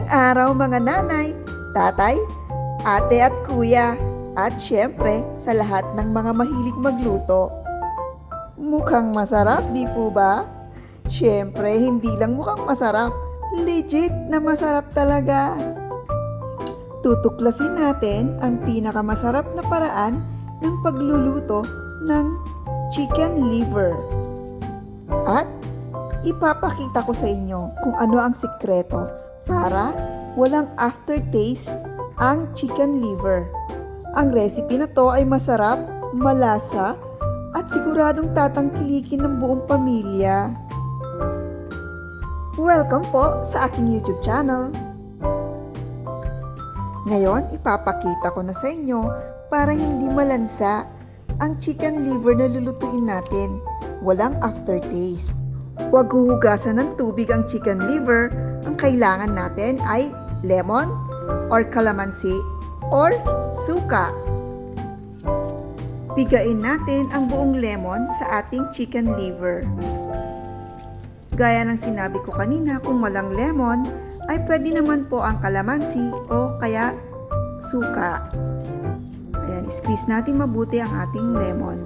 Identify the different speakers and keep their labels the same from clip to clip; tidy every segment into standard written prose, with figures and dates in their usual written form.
Speaker 1: Magandang araw mga nanay, tatay, ate at kuya, at syempre sa lahat ng mga mahilig magluto. Mukhang masarap, di po ba? Syempre, hindi lang mukhang masarap, legit na masarap talaga. Tutuklasin natin ang pinakamasarap na paraan ng pagluluto ng chicken liver. At ipapakita ko sa inyo kung ano ang sikreto para walang aftertaste ang chicken liver. Ang recipe na to ay masarap, malasa, at siguradong tatangkilikin ng buong pamilya. Welcome po sa aking YouTube channel. Ngayon, ipapakita ko na sa inyo para hindi malansa ang chicken liver na lulutuin natin. Walang aftertaste. Huwag huhugasan ng tubig ang chicken liver. Ang kailangan natin ay lemon or calamansi or suka. Pigain natin ang buong lemon sa ating chicken liver. Gaya ng sinabi ko kanina, kung walang lemon, ay pwede naman po ang calamansi o kaya suka. Ayan, squeeze natin mabuti ang ating lemon.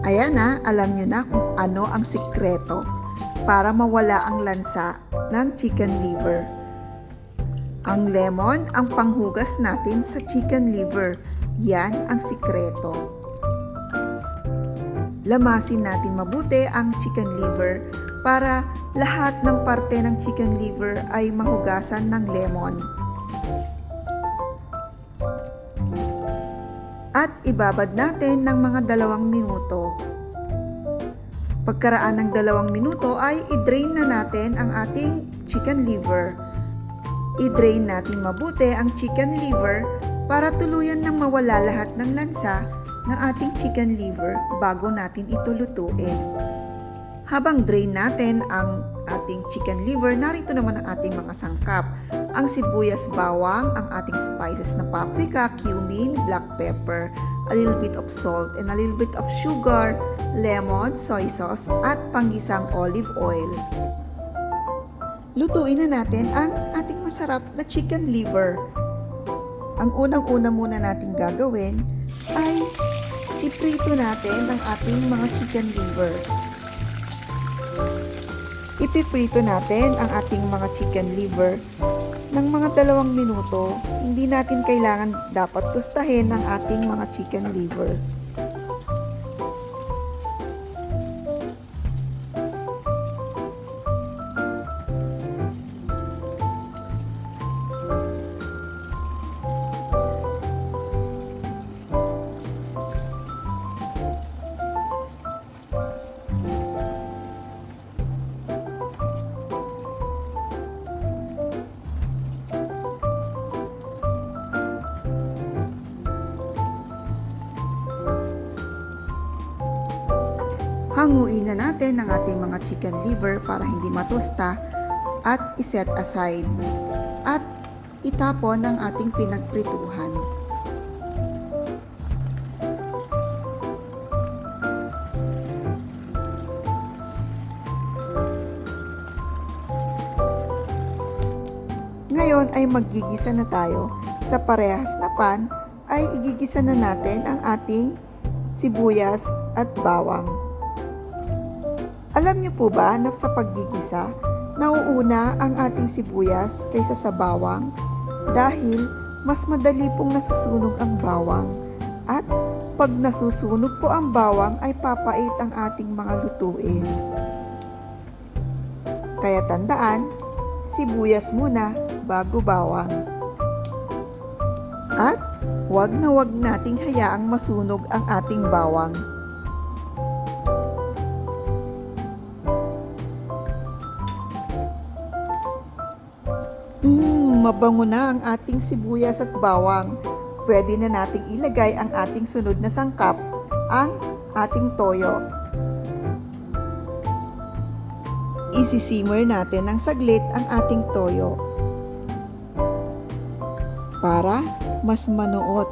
Speaker 1: Ayan na, alam nyo na kung ano ang sikreto para mawala ang lansa ng chicken liver. Ang lemon ang panghugas natin sa chicken liver. Yan ang sikreto. Lamasin natin mabuti ang chicken liver para lahat ng parte ng chicken liver ay mahugasan ng lemon. At ibabad natin ng mga 2 minuto. Pagkaraan ng 2 minuto ay i-drain na natin ang ating chicken liver. I-drain natin mabuti ang chicken liver para tuluyan nang mawala lahat ng lansa ng ating chicken liver bago natin ito lutuin. Habang drain natin ang ating chicken liver, narito naman ang ating mga sangkap. Ang sibuyas bawang, ang ating spices na paprika, cumin, black pepper, a little bit of salt, and a little bit of sugar, lemon, soy sauce, at panggisang olive oil. Lutuin na natin ang ating masarap na chicken liver. Ang unang-una muna natin gagawin ay iprito natin ang ating mga chicken liver. Ipiprito natin ang ating mga chicken liver ng mga 2 minuto. Hindi natin kailangan dapat tustahin ang ating mga chicken liver. Hanguin na natin ang ating mga chicken liver para hindi matosta at iset aside at itapon ang ating pinagprituhan. Ngayon ay maggigisa na tayo. Sa parehas na pan ay igigisa na natin ang ating sibuyas at bawang. Alam niyo po ba na sa paggigisa, nauuna ang ating sibuyas kaysa sa bawang dahil mas madali pong nasusunog ang bawang at pag nasusunog po ang bawang ay papait ang ating mga lutuin. Kaya tandaan, sibuyas muna bago bawang. At wag na wag nating hayaang masunog ang ating bawang. Mabango na ang ating sibuyas at bawang. Pwede na nating ilagay ang ating sunod na sangkap, ang ating toyo. Isi-simmer natin ng saglit ang ating toyo para mas manuot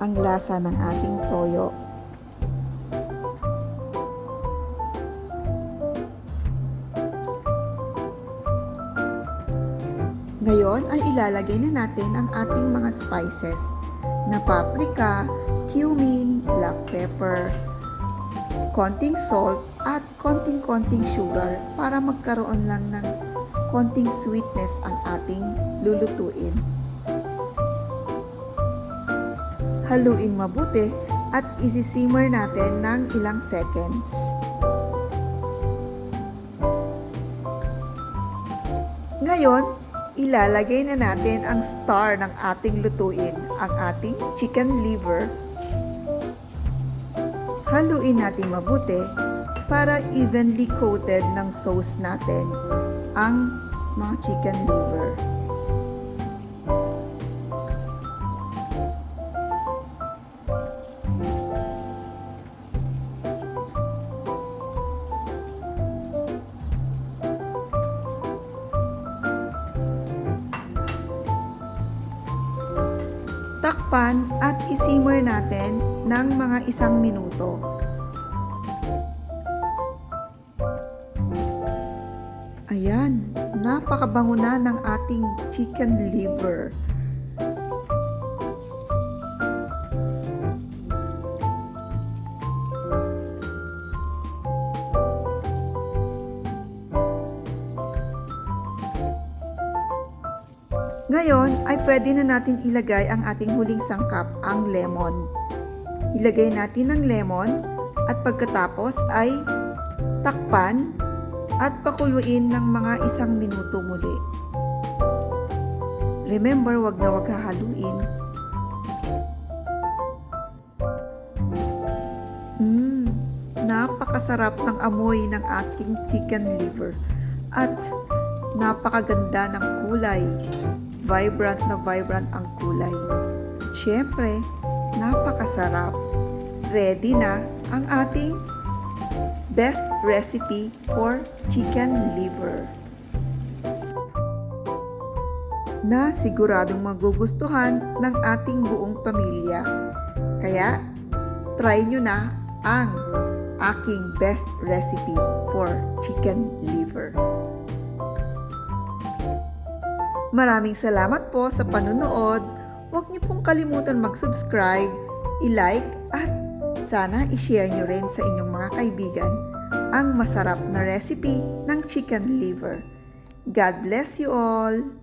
Speaker 1: ang lasa ng ating toyo. Ngayon ay ilalagay na natin ang ating mga spices na paprika, cumin, black pepper, konting salt at konting sugar para magkaroon lang ng konting sweetness ang ating lulutuin. Haluin mabuti at isi-simmer natin ng ilang seconds. Ngayon, ilalagay na natin ang star ng ating lutuin, ang ating chicken liver. Haluin natin mabuti para evenly coated ng sauce natin ang mga chicken liver. Takpan at isimmer natin ng mga 1 minuto. Ayan, napakabango na ng ating chicken liver. Ngayon ay pwede na natin ilagay ang ating huling sangkap, ang lemon. Ilagay natin ang lemon at pagkatapos ay takpan at pakuluin ng mga 1 minuto muli. Remember, wag na wag hahaluin. Napakasarap ng amoy ng aking chicken liver at napakaganda ng kulay. Vibrant na vibrant ang kulay. Siyempre, napakasarap. Ready na ang ating best recipe for chicken liver na siguradong magugustuhan ng ating buong pamilya. Kaya, try nyo na ang aking best recipe for chicken liver. Maraming salamat po sa panunood. Huwag niyo pong kalimutan mag-subscribe, i-like at sana i-share niyo rin sa inyong mga kaibigan ang masarap na recipe ng chicken liver. God bless you all!